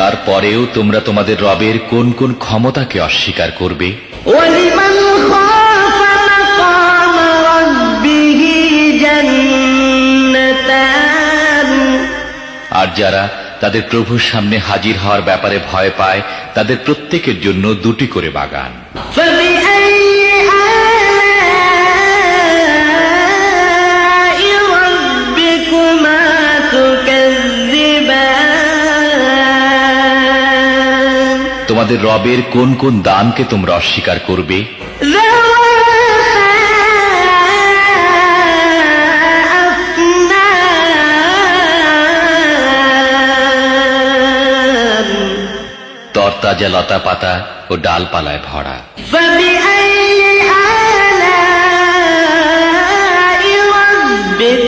তারপরেও তোমরা তোমাদের রবের কোন কোন ক্ষমতাকে অস্বীকার করবে? ওয়ালিমান খাফা মাকাম রাব্বিহি জান্নাতান, আর যারা তাদের প্রভুর সামনে হাজির হওয়ার ব্যাপারে ভয় পায় তাদের প্রত্যেকের জন্য দুটি করে বাগান। ফাবিআইয়ি আলাই রাব্বিকুমা তুকাজ্জিবান, তোমাদের রবের কোন কোন দানকে তোমরা অস্বীকার করবে? তরতাজা লতা পাতা ও ডালপালায় ভরা। فبأي آلاء ربكما